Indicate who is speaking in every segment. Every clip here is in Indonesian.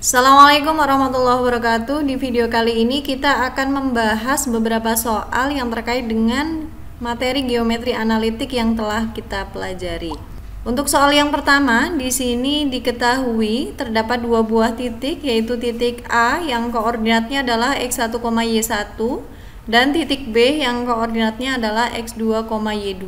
Speaker 1: Assalamualaikum warahmatullahi wabarakatuh. Di video kali ini kita akan membahas beberapa soal yang terkait dengan materi geometri analitik yang telah kita pelajari. Untuk soal yang pertama, di sini diketahui terdapat dua buah titik, yaitu titik A yang koordinatnya adalah x1, y1 dan titik B yang koordinatnya adalah x2, y2.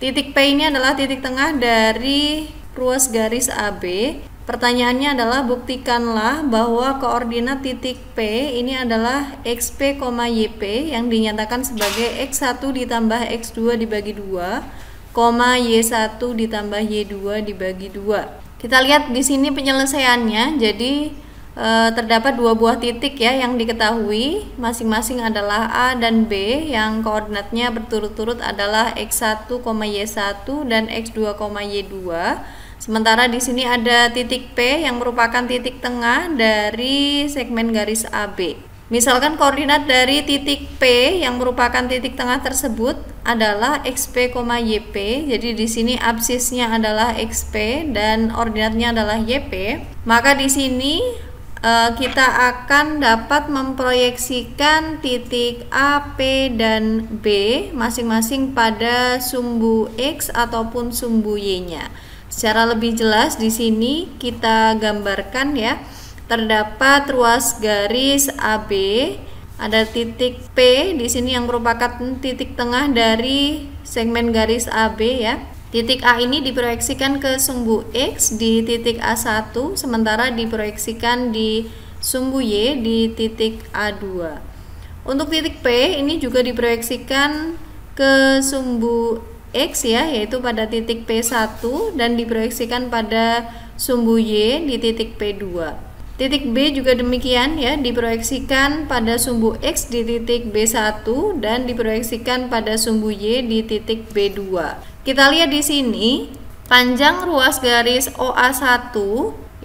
Speaker 1: Titik P ini adalah titik tengah dari ruas garis AB. Pertanyaannya adalah buktikanlah bahwa koordinat titik P ini adalah XP, YP yang dinyatakan sebagai X1 ditambah X2 dibagi 2, Y1 ditambah Y2 dibagi 2. Kita lihat di sini penyelesaiannya. Jadi terdapat dua buah titik ya yang diketahui, masing-masing adalah A dan B yang koordinatnya berturut-turut adalah X1, Y1 dan X2, Y2. Sementara di sini ada titik P yang merupakan titik tengah dari segmen garis AB. Misalkan koordinat dari titik P yang merupakan titik tengah tersebut adalah XP, YP. Jadi di sini absisnya adalah XP dan ordinatnya adalah YP. Maka di sini kita akan dapat memproyeksikan titik A, P, dan B masing-masing pada sumbu X ataupun sumbu Y-nya. Secara lebih jelas di sini kita gambarkan ya. Terdapat ruas garis AB, ada titik P di sini yang merupakan titik tengah dari segmen garis AB ya. Titik A ini diproyeksikan ke sumbu X di titik A1, sementara diproyeksikan di sumbu Y di titik A2. Untuk titik P ini juga diproyeksikan ke sumbu X ya, yaitu pada titik P1 dan diproyeksikan pada sumbu Y di titik P2. Titik B juga demikian ya, diproyeksikan pada sumbu X di titik B1 dan diproyeksikan pada sumbu Y di titik B2. Kita lihat di sini panjang ruas garis OA1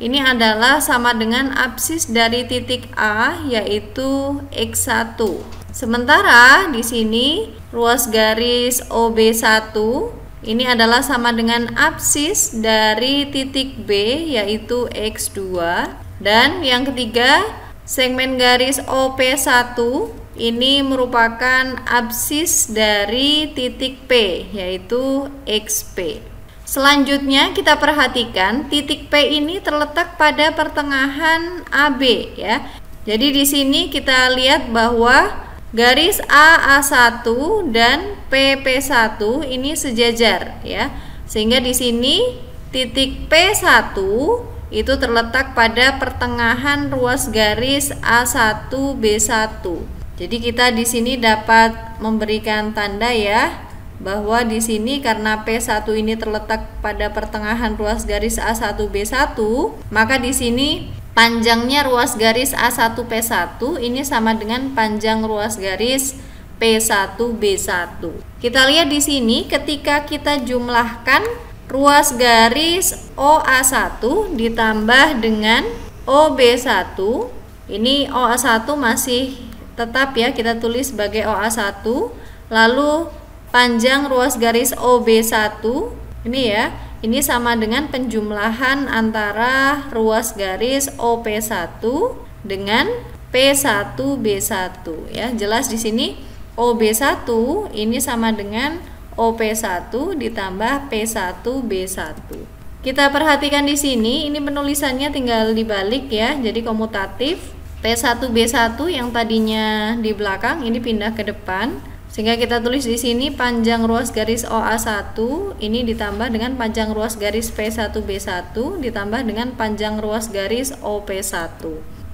Speaker 1: ini adalah sama dengan absis dari titik A yaitu X1. Sementara di sini ruas garis OB1 ini adalah sama dengan absis dari titik B yaitu X2, dan yang ketiga segmen garis OP1 ini merupakan absis dari titik P yaitu XP. Selanjutnya kita perhatikan titik P ini terletak pada pertengahan AB ya. Jadi di sini kita lihat bahwa garis AA1 dan PP1 ini sejajar ya. Sehingga di sini titik P1 itu terletak pada pertengahan ruas garis A1 B1. Jadi kita di sini dapat memberikan tanda ya bahwa di sini karena P1 ini terletak pada pertengahan ruas garis A1 B1, maka di sini panjangnya ruas garis A1 P1 ini sama dengan panjang ruas garis P1 B1. Kita lihat di sini ketika kita jumlahkan ruas garis OA1 ditambah dengan OB1, ini OA1 masih tetap ya kita tulis sebagai OA1, lalu panjang ruas garis OB1 ini ya, ini sama dengan penjumlahan antara ruas garis OP1 dengan P1B1 ya. Jelas di sini OB1 ini sama dengan OP1 ditambah P1B1. Kita perhatikan di sini, ini penulisannya tinggal dibalik ya, jadi komutatif. P1B1 yang tadinya di belakang ini pindah ke depan. Sehingga kita tulis di sini panjang ruas garis OA1 ini ditambah dengan panjang ruas garis P1B1 ditambah dengan panjang ruas garis OP1.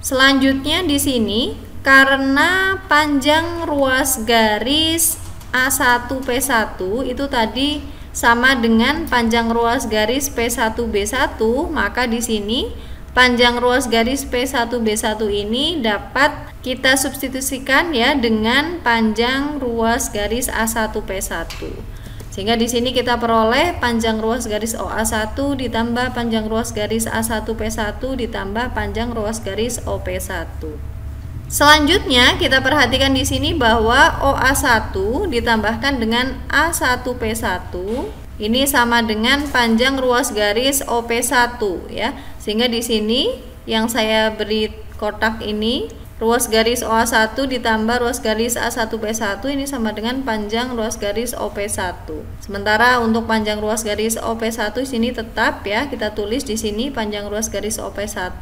Speaker 1: Selanjutnya di sini karena panjang ruas garis A1P1 itu tadi sama dengan panjang ruas garis P1B1, maka di sini panjang ruas garis P1B1 ini dapat kita substitusikan ya dengan panjang ruas garis A1P1. Sehingga di sini kita peroleh panjang ruas garis OA1 ditambah panjang ruas garis A1P1 ditambah panjang ruas garis OP1. Selanjutnya kita perhatikan di sini bahwa OA1 ditambahkan dengan A1P1 ini sama dengan panjang ruas garis OP1 ya. Sehingga di sini yang saya beri kotak ini, ruas garis OA1 ditambah ruas garis A1B1 ini sama dengan panjang ruas garis OP1. Sementara untuk panjang ruas garis OP1 di sini tetap ya, kita tulis di sini panjang ruas garis OP1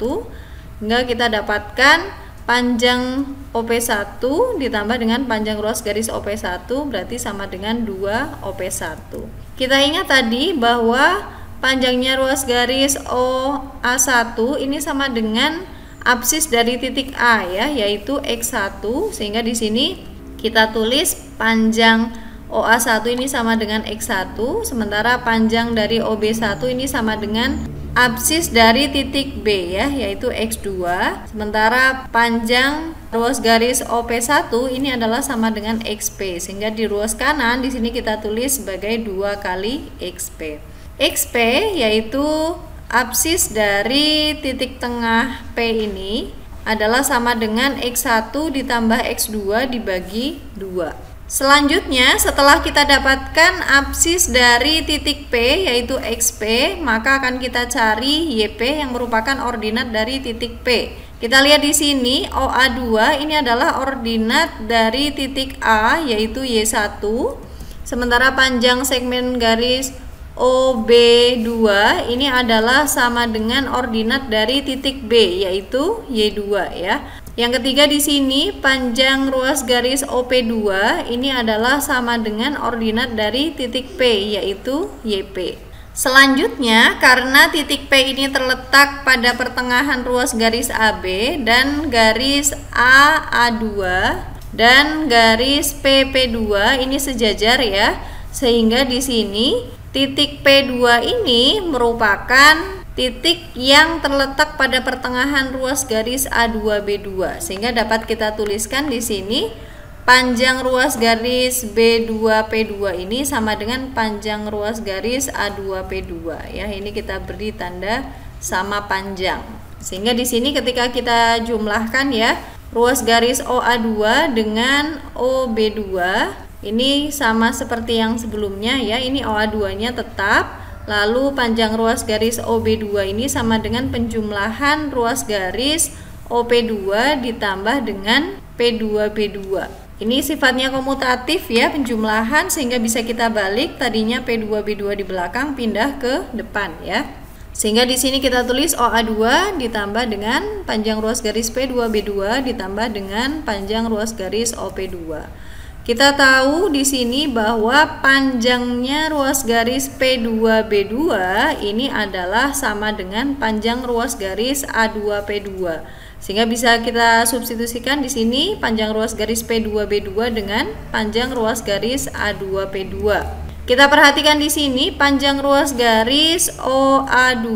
Speaker 1: hingga kita dapatkan panjang OP1 ditambah dengan panjang ruas garis OP1 berarti sama dengan 2 OP1. Kita ingat tadi bahwa panjangnya ruas garis OA1 ini sama dengan absis dari titik A ya, yaitu X1, sehingga di sini kita tulis panjang OA1 ini sama dengan X1, sementara panjang dari OB1 ini sama dengan absis dari titik B ya, yaitu X2, sementara panjang ruas garis OP1 ini adalah sama dengan XP, sehingga di ruas kanan di sini kita tulis sebagai 2 kali XP. XP yaitu absis dari titik tengah P ini adalah sama dengan X1 ditambah X2 dibagi 2. Selanjutnya, setelah kita dapatkan absis dari titik P yaitu XP, maka akan kita cari YP yang merupakan ordinat dari titik P. Kita lihat di sini OA2 ini adalah ordinat dari titik A yaitu Y1, sementara panjang segmen garis OB2 ini adalah sama dengan ordinat dari titik B yaitu Y2 ya. Yang ketiga di sini panjang ruas garis OP2 ini adalah sama dengan ordinat dari titik P yaitu YP. Selanjutnya, karena titik P ini terletak pada pertengahan ruas garis AB dan garis AA2 dan garis PP2 ini sejajar ya, sehingga di sini titik P2 ini merupakan titik yang terletak pada pertengahan ruas garis A2B2, sehingga dapat kita tuliskan di sini panjang ruas garis B2P2 ini sama dengan panjang ruas garis A2P2 ya. Ini kita beri tanda sama panjang. Sehingga di sini ketika kita jumlahkan ya, ruas garis OA2 dengan OB2 ini sama seperti yang sebelumnya ya, ini OA2-nya tetap, lalu panjang ruas garis OB2 ini sama dengan penjumlahan ruas garis OP2 ditambah dengan P2B2. Ini sifatnya komutatif ya, penjumlahan, sehingga bisa kita balik, tadinya P2B2 di belakang pindah ke depan ya. Sehingga di sini kita tulis OA2 ditambah dengan panjang ruas garis P2B2 ditambah dengan panjang ruas garis OP2. Kita tahu di sini bahwa panjangnya ruas garis P2B2 ini adalah sama dengan panjang ruas garis A2P2. Sehingga bisa kita substitusikan di sini panjang ruas garis P2B2 dengan panjang ruas garis A2P2. Kita perhatikan di sini panjang ruas garis OA2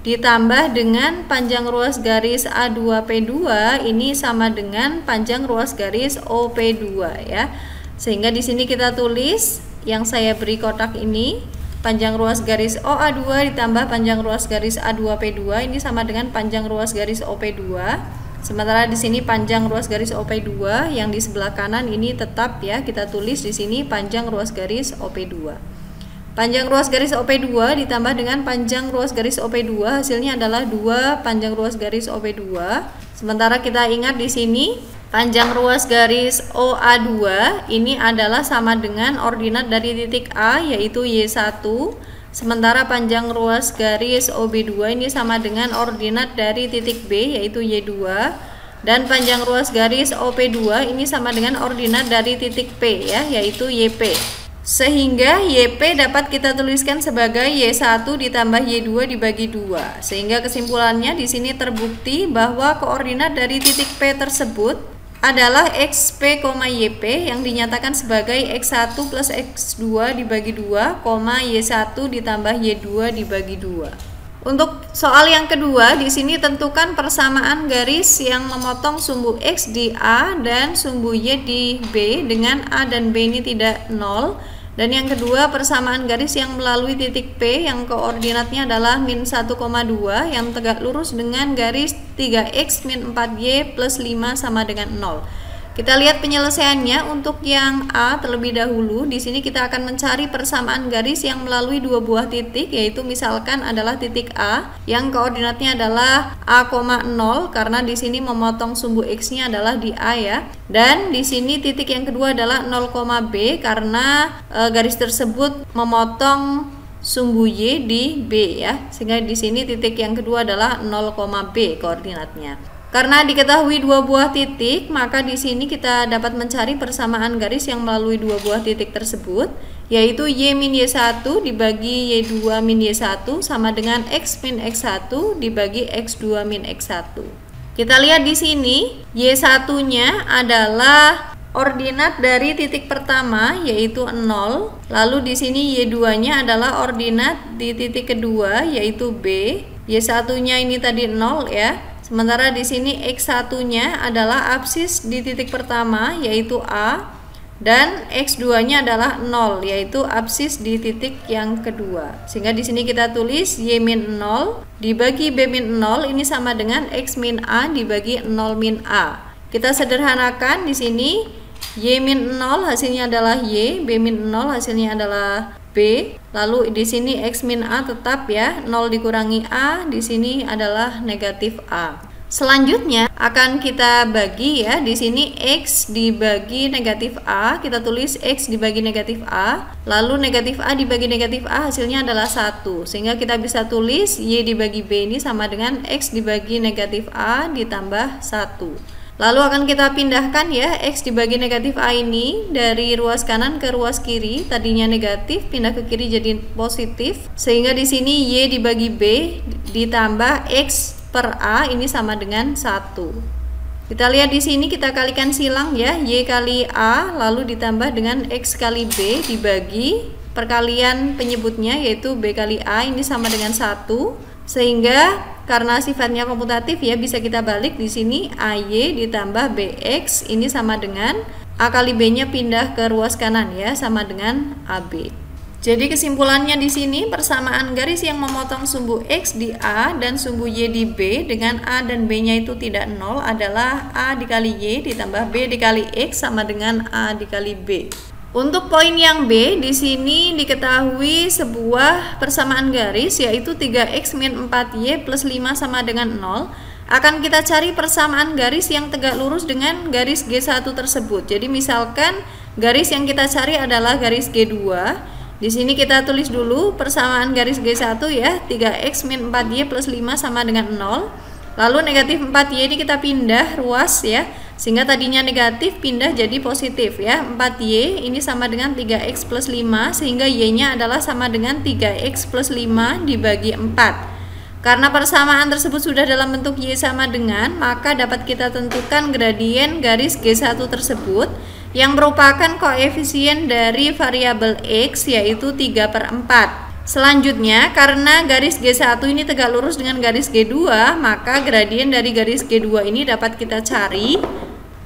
Speaker 1: ditambah dengan panjang ruas garis A2P2 ini sama dengan panjang ruas garis OP2 ya. Sehingga di sini kita tulis yang saya beri kotak ini, panjang ruas garis OA2 ditambah panjang ruas garis A2P2 ini sama dengan panjang ruas garis OP2. Sementara di sini panjang ruas garis OP2 yang di sebelah kanan ini tetap ya, kita tulis di sini panjang ruas garis OP2. Panjang ruas garis OP2 ditambah dengan panjang ruas garis OP2 hasilnya adalah 2 panjang ruas garis OP2. Sementara kita ingat di sini panjang ruas garis OA2 ini adalah sama dengan ordinat dari titik A yaitu Y1. Sementara panjang ruas garis OB2 ini sama dengan ordinat dari titik B yaitu Y2. Dan panjang ruas garis OP2 ini sama dengan ordinat dari titik P ya, yaitu YP. Sehingga YP dapat kita tuliskan sebagai Y1 ditambah Y2 dibagi 2. Sehingga kesimpulannya di sini terbukti bahwa koordinat dari titik P tersebut adalah XP, YP yang dinyatakan sebagai X1 plus X2 dibagi 2, Y1 ditambah Y2 dibagi 2. Untuk soal yang kedua, di sini tentukan persamaan garis yang memotong sumbu X di A dan sumbu Y di B dengan A dan B ini tidak 0. Dan yang kedua, persamaan garis yang melalui titik P yang koordinatnya adalah min 1,2 yang tegak lurus dengan garis 3X min 4Y plus 5 sama dengan 0. Kita lihat penyelesaiannya. Untuk yang A terlebih dahulu, di sini kita akan mencari persamaan garis yang melalui dua buah titik, yaitu misalkan adalah titik A yang koordinatnya adalah A, 0 karena di sini memotong sumbu X-nya adalah di A ya. Dan di sini titik yang kedua adalah 0, B karena garis tersebut memotong sumbu Y di B ya. Sehingga di sini titik yang kedua adalah 0, B koordinatnya. Karena diketahui dua buah titik, maka di sini kita dapat mencari persamaan garis yang melalui dua buah titik tersebut, yaitu Y min Y1 dibagi Y2 min Y1 sama dengan X min X1 dibagi X2 min X1. Kita lihat di sini, Y1-nya adalah ordinat dari titik pertama yaitu 0, lalu di sini Y2-nya adalah ordinat di titik kedua yaitu B. Y1-nya ini tadi 0 ya. Sementara di sini X1-nya adalah absis di titik pertama yaitu A dan X2-nya adalah 0 yaitu absis di titik yang kedua. Sehingga di sini kita tulis Y min 0 dibagi B min 0 ini sama dengan X min A dibagi 0 min A. Kita sederhanakan di sini Y min 0 hasilnya adalah Y, B min 0 hasilnya adalah B. Lalu di sini X min A tetap ya, 0 dikurangi A, di sini adalah negatif A. Selanjutnya akan kita bagi ya, di sini X dibagi negatif A, kita tulis X dibagi negatif A, lalu negatif A dibagi negatif A hasilnya adalah 1. Sehingga kita bisa tulis Y dibagi B ini sama dengan X dibagi negatif A ditambah 1. Lalu akan kita pindahkan ya, X dibagi negatif A ini dari ruas kanan ke ruas kiri, tadinya negatif pindah ke kiri jadi positif, sehingga di sini Y dibagi B ditambah X per A ini sama dengan 1. Kita lihat di sini, kita kalikan silang ya, Y kali A lalu ditambah dengan X kali B dibagi perkalian penyebutnya yaitu B kali A ini sama dengan 1. Sehingga karena sifatnya komutatif ya, bisa kita balik di sini AY ditambah BX ini sama dengan A kali B-nya pindah ke ruas kanan ya, sama dengan AB. Jadi kesimpulannya di sini persamaan garis yang memotong sumbu X di A dan sumbu Y di B dengan A dan B-nya itu tidak 0 adalah A dikali Y ditambah B dikali X sama dengan A dikali B. Untuk poin yang B, di sini diketahui sebuah persamaan garis yaitu 3x min 4y plus 5 sama dengan 0. Akan kita cari persamaan garis yang tegak lurus dengan garis G1 tersebut. Jadi misalkan garis yang kita cari adalah garis G2. Di sini kita tulis dulu persamaan garis G1 ya, 3x min 4y plus 5 sama dengan 0. Lalu negatif 4y ini kita pindah ruas ya, sehingga tadinya negatif pindah jadi positif ya. 4y ini sama dengan 3x plus 5, sehingga y-nya adalah sama dengan 3x plus 5 dibagi 4. Karena persamaan tersebut sudah dalam bentuk y sama dengan, maka dapat kita tentukan gradien garis G1 tersebut yang merupakan koefisien dari variabel x yaitu 3/4. Selanjutnya, karena garis G1 ini tegak lurus dengan garis G2, maka gradien dari garis G2 ini dapat kita cari.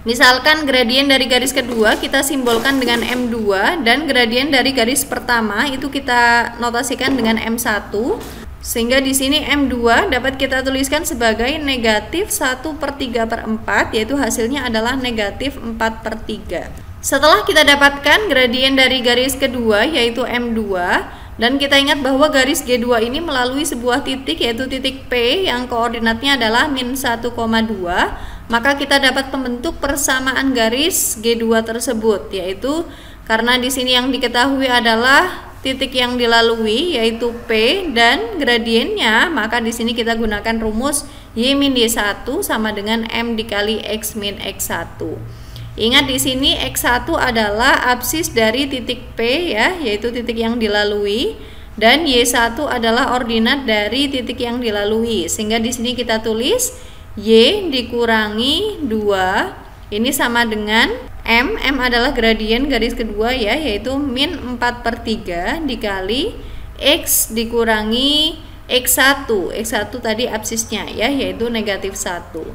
Speaker 1: Misalkan gradien dari garis kedua kita simbolkan dengan M2 dan gradien dari garis pertama itu kita notasikan dengan M1. Sehingga di sini M2 dapat kita tuliskan sebagai negatif 1/3/4, yaitu hasilnya adalah negatif 4/3. Setelah kita dapatkan gradien dari garis kedua yaitu M2, dan kita ingat bahwa garis G2 ini melalui sebuah titik yaitu titik P yang koordinatnya adalah min 1,2, maka kita dapat membentuk persamaan garis G2 tersebut, yaitu karena di sini yang diketahui adalah titik yang dilalui yaitu P dan gradiennya, maka di sini kita gunakan rumus Y min Y1 sama dengan M dikali X min X1. Ingat di sini X1 adalah absis dari titik P ya, yaitu titik yang dilalui, dan Y1 adalah ordinat dari titik yang dilalui. Sehingga di sini kita tulis Y dikurangi 2 ini sama dengan M adalah gradien garis kedua ya, yaitu min 4/3 dikali X dikurangi X1. X1 tadi absisnya ya, yaitu negatif 1.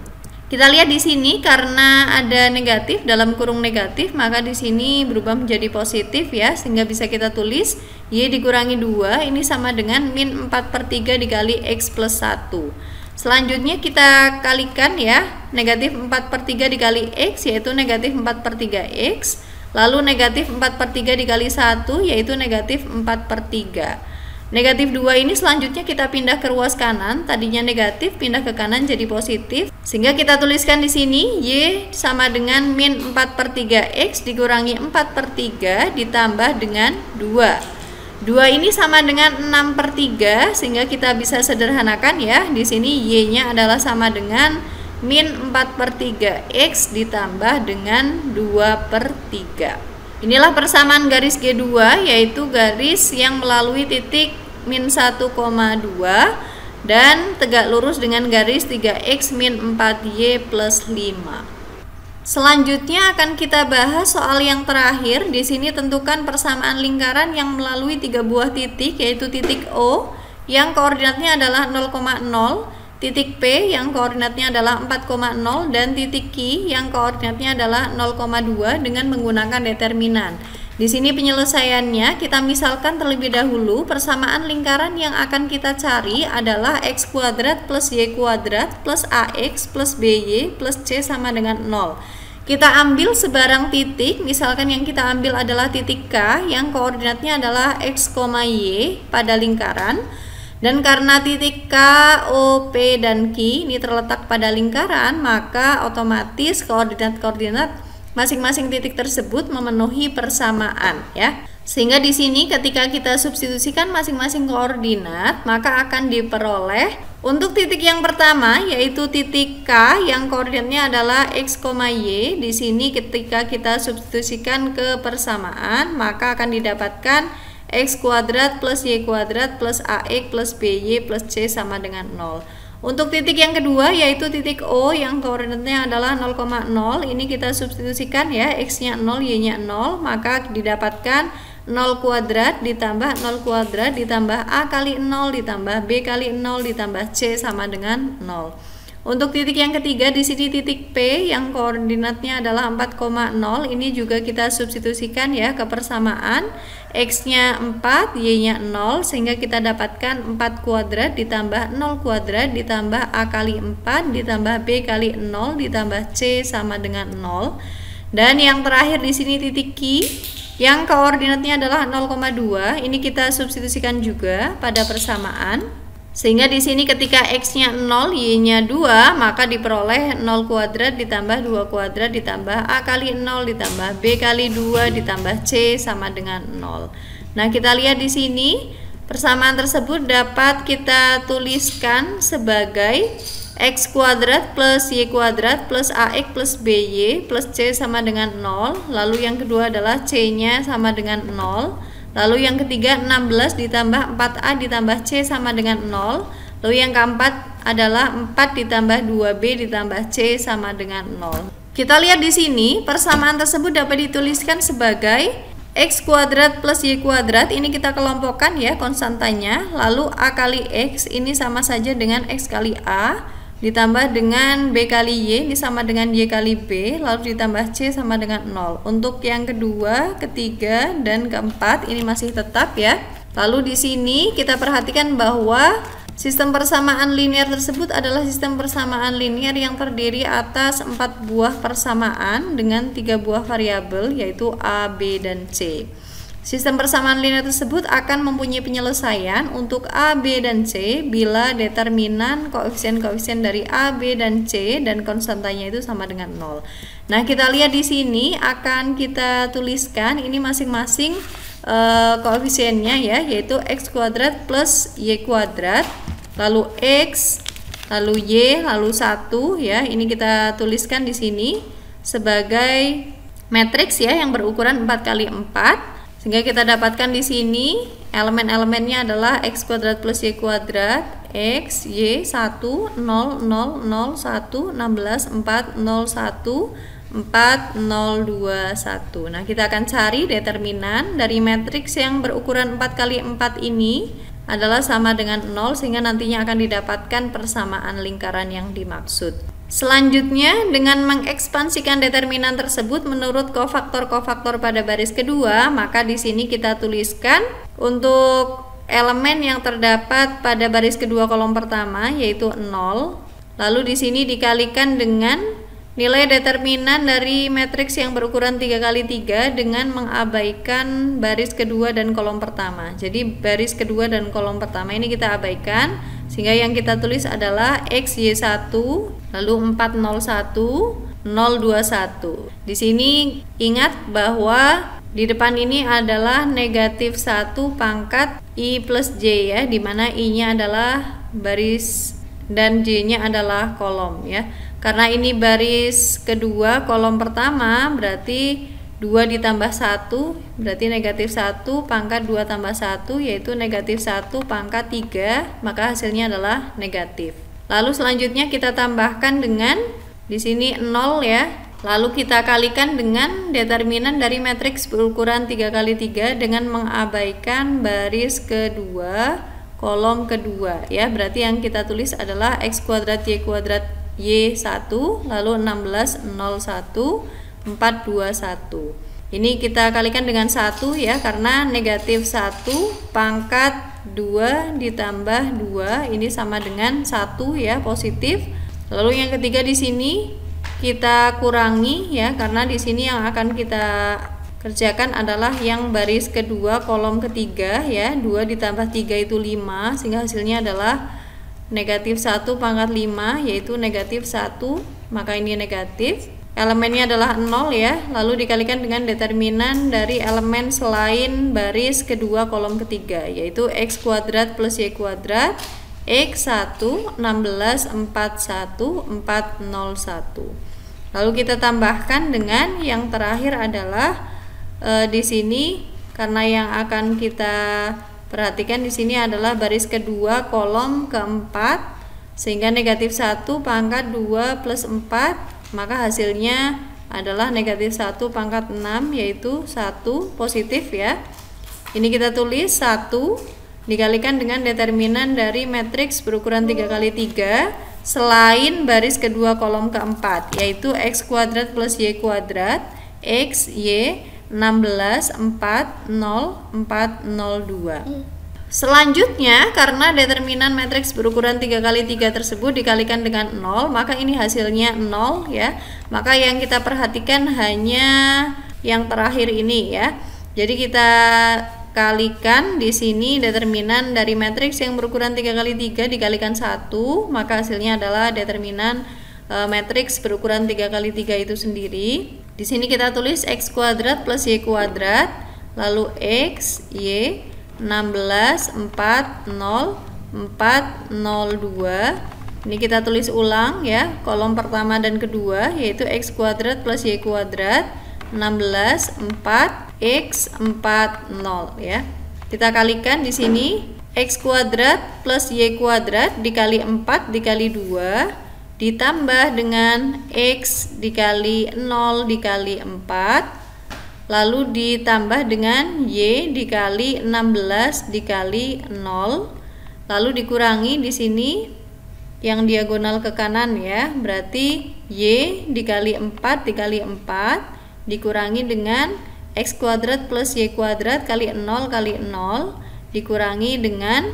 Speaker 1: Kita lihat di sini karena ada negatif dalam kurung negatif, maka di sini berubah menjadi positif ya, sehingga bisa kita tulis Y dikurangi 2 ini sama dengan min 4/3 dikali X plus 1. Selanjutnya kita kalikan ya, negatif 4/3 dikali X yaitu negatif 4/3X. Lalu negatif 4/3 dikali 1 yaitu negatif 4/3. Negatif 2 ini selanjutnya kita pindah ke ruas kanan, tadinya negatif pindah ke kanan jadi positif. Sehingga kita tuliskan di sini Y sama dengan min 4/3X dikurangi 4/3 ditambah dengan 2. 2 ini sama dengan 6/3 sehingga kita bisa sederhanakan ya. Di sini Y-nya adalah sama dengan min 4/3X ditambah dengan 2/3. Inilah persamaan garis G2 yaitu garis yang melalui titik min 1,2 dan tegak lurus dengan garis 3X min 4Y plus 5. Selanjutnya akan kita bahas soal yang terakhir. Di sini tentukan persamaan lingkaran yang melalui 3 buah titik yaitu titik O yang koordinatnya adalah 0,0, titik P yang koordinatnya adalah 4,0 dan titik Q yang koordinatnya adalah 0,2 dengan menggunakan determinan. Di sini penyelesaiannya kita misalkan terlebih dahulu persamaan lingkaran yang akan kita cari adalah x kuadrat plus y kuadrat plus ax plus by plus c sama dengan 0. Kita ambil sebarang titik, misalkan yang kita ambil adalah titik K yang koordinatnya adalah x, y pada lingkaran. Dan karena titik K, O, P, dan Q ini terletak pada lingkaran, maka otomatis koordinat-koordinat masing-masing titik tersebut memenuhi persamaan ya. Sehingga di sini ketika kita substitusikan masing-masing koordinat, maka akan diperoleh untuk titik yang pertama yaitu titik K yang koordinatnya adalah x, y. Di sini ketika kita substitusikan ke persamaan, maka akan didapatkan x kuadrat plus y kuadrat plus ax plus by plus c sama dengan 0. Untuk titik yang kedua yaitu titik O yang koordinatnya adalah 0,0. Ini kita substitusikan ya, x-nya 0, y-nya 0, maka didapatkan 0 kuadrat ditambah 0 kuadrat ditambah a kali 0 ditambah b kali 0 ditambah c sama dengan 0. Untuk titik yang ketiga di sini titik P yang koordinatnya adalah 4,0. Ini juga kita substitusikan ya ke persamaan. X-nya 4, y-nya 0 sehingga kita dapatkan 4 kuadrat ditambah 0 kuadrat ditambah a kali 4 ditambah b kali 0 ditambah c sama dengan 0. Dan yang terakhir di sini titik Q yang koordinatnya adalah 0,2. Ini kita substitusikan juga pada persamaan. Sehingga di sini ketika x-nya 0, y-nya 2, maka diperoleh 0 kuadrat ditambah 2 kuadrat ditambah a kali 0 ditambah b kali 2 ditambah c sama dengan 0. Nah, kita lihat di sini persamaan tersebut dapat kita tuliskan sebagai x kuadrat plus y kuadrat plus ax plus by plus c sama dengan 0. Lalu yang kedua adalah c-nya sama dengan 0. Lalu yang ketiga 16 ditambah 4a ditambah c sama dengan 0. Lalu yang keempat adalah 4 ditambah 2b ditambah c sama dengan 0. Kita lihat di sini persamaan tersebut dapat dituliskan sebagai x kuadrat plus y kuadrat. Ini kita kelompokkan ya konstantanya. Lalu a kali x ini sama saja dengan x kali a ditambah dengan b kali y ini sama dengan y kali b, lalu ditambah c sama dengan 0. Untuk yang kedua, ketiga, dan keempat ini masih tetap ya. Lalu di sini kita perhatikan bahwa sistem persamaan linear tersebut adalah sistem persamaan linear yang terdiri atas 4 buah persamaan dengan 3 buah variabel yaitu a, b, dan c. Sistem persamaan linear tersebut akan mempunyai penyelesaian untuk A, B, dan C bila determinan koefisien-koefisien dari A, B, dan C dan konstantanya itu sama dengan 0. Nah, kita lihat di sini akan kita tuliskan ini masing-masing koefisiennya ya, yaitu x kuadrat plus y kuadrat, lalu x, lalu y, lalu 1 ya. Ini kita tuliskan di sini sebagai matriks ya yang berukuran 4 kali 4. Sehingga kita dapatkan di sini elemen-elemennya adalah x kuadrat plus y kuadrat, x, y, 1, 0, 0, 0, 1, 16, 4, 0, 1, 4, 0, 2, 1. Nah, kita akan cari determinan dari matriks yang berukuran 4 kali 4 ini adalah sama dengan 0 sehingga nantinya akan didapatkan persamaan lingkaran yang dimaksud. Selanjutnya, dengan mengekspansikan determinan tersebut menurut kofaktor-kofaktor pada baris kedua, maka di sini kita tuliskan untuk elemen yang terdapat pada baris kedua kolom pertama, yaitu 0. Lalu di sini dikalikan dengan nilai determinan dari matriks yang berukuran 3x3 dengan mengabaikan baris kedua dan kolom pertama. Jadi baris kedua dan kolom pertama ini kita abaikan, sehingga yang kita tulis adalah XY1, lalu 401, 021. Di sini ingat bahwa di depan ini adalah negatif 1 pangkat I plus J ya, dimana I-nya adalah baris dan J-nya adalah kolom ya. Karena ini baris kedua kolom pertama, berarti 2 ditambah 1 berarti negatif 1 pangkat 2 tambah 1 yaitu negatif 1 pangkat 3, maka hasilnya adalah negatif. Lalu selanjutnya kita tambahkan dengan di sini 0 ya. Lalu kita kalikan dengan determinan dari matriks berukuran 3x3 dengan mengabaikan baris kedua kolom kedua ya. Berarti yang kita tulis adalah x kuadrat y kuadrat y1 lalu 16 01 421. Ini kita kalikan dengan 1 ya, karena negatif 1 pangkat 2 ditambah 2 ini sama dengan 1 ya, positif. Lalu yang ketiga di sini kita kurangi ya, karena di sini yang akan kita kerjakan adalah yang baris kedua kolom ketiga ya. 2 ditambah 3 itu 5, sehingga hasilnya adalah negatif 1 pangkat 5 yaitu negatif 1, maka ini negatif. Elemennya adalah 0 ya, lalu dikalikan dengan determinan dari elemen selain baris kedua kolom ketiga, yaitu x kuadrat plus y kuadrat x1 16 41 401. Lalu kita tambahkan dengan yang terakhir adalah di sini, karena yang akan kita perhatikan di sini adalah baris kedua kolom keempat, sehingga negatif 1 pangkat 2 plus 4, maka hasilnya adalah negatif 1 pangkat 6 yaitu 1 positif ya. Ini kita tulis 1 dikalikan dengan determinan dari matriks berukuran 3x3 selain baris kedua kolom keempat, yaitu x kuadrat plus y kuadrat x y 16 4 0 402. Selanjutnya, karena determinan matriks berukuran 3x3 tersebut dikalikan dengan 0, maka ini hasilnya 0 ya. Maka yang kita perhatikan hanya yang terakhir ini ya. Jadi kita kalikan di sini determinan dari matriks yang berukuran 3x3 dikalikan 1, maka hasilnya adalah determinan matriks berukuran 3x3 itu sendiri. Di sini kita tulis x kuadrat plus y kuadrat, lalu x y 16 4 0 402. Ini kita tulis ulang ya, kolom pertama dan kedua, yaitu x kuadrat plus y kuadrat 16 4 x 40 ya. Kita kalikan di sini x kuadrat plus y kuadrat dikali 4 dikali 2 ditambah dengan x dikali 0 dikali 4, lalu ditambah dengan y dikali 16 dikali 0, lalu dikurangi di sini yang diagonal ke kanan ya, berarti y dikali 4 dikali 4 dikurangi dengan x kuadrat plus y kuadrat kali 0 kali 0 dikurangi dengan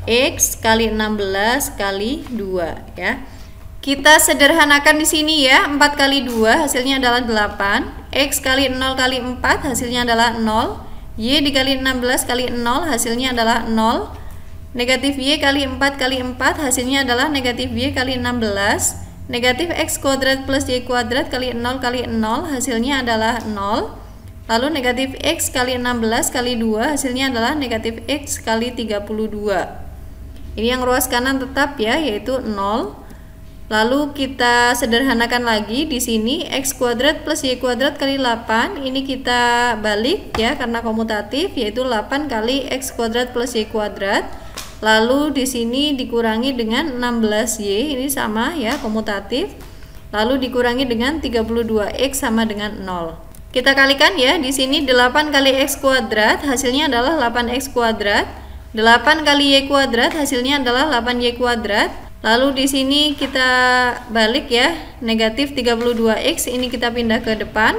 Speaker 1: x kali 16 kali 2 ya. Kita sederhanakan di sini ya, 4 kali 2 hasilnya adalah 8, x kali 0 kali 4 hasilnya adalah 0, y dikali 16 kali 0 hasilnya adalah 0, negatif y kali 4 kali 4 hasilnya adalah negatif y kali 16, negatif x kuadrat plus y kuadrat kali 0 kali 0 hasilnya adalah 0, lalu negatif x kali 16 kali 2 hasilnya adalah negatif x kali 32. Ini yang ruas kanan tetap ya, yaitu 0. Lalu kita sederhanakan lagi di sini x kuadrat plus y kuadrat kali 8, ini kita balik ya karena komutatif, yaitu 8 kali x kuadrat plus y kuadrat. Lalu di sini dikurangi dengan 16y, ini sama ya komutatif. Lalu dikurangi dengan 32x sama dengan 0. Kita kalikan ya, di sini 8 kali x kuadrat hasilnya adalah 8x kuadrat. 8 kali y kuadrat hasilnya adalah 8y kuadrat. Lalu di sini kita balik ya, negatif 32x ini kita pindah ke depan,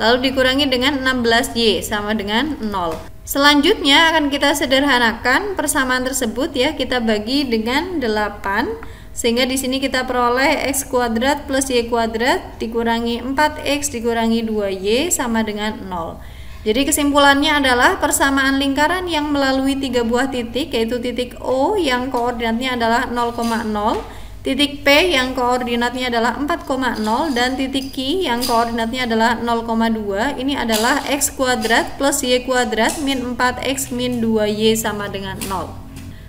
Speaker 1: lalu dikurangi dengan 16y sama dengan 0. Selanjutnya akan kita sederhanakan persamaan tersebut ya, kita bagi dengan 8 sehingga di sini kita peroleh x kuadrat plus y kuadrat dikurangi 4x dikurangi 2y sama dengan 0. Jadi kesimpulannya adalah persamaan lingkaran yang melalui 3 buah titik, yaitu titik O yang koordinatnya adalah 0,0, titik P yang koordinatnya adalah 4,0, dan titik Q yang koordinatnya adalah 0,2. Ini adalah x kuadrat plus y kuadrat min 4x min 2y sama dengan 0.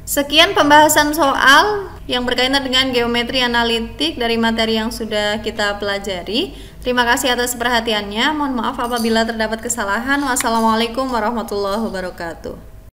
Speaker 1: Sekian pembahasan soal yang berkaitan dengan geometri analitik dari materi yang sudah kita pelajari. Terima kasih atas perhatiannya. Mohon maaf apabila terdapat kesalahan. Wassalamualaikum warahmatullahi wabarakatuh.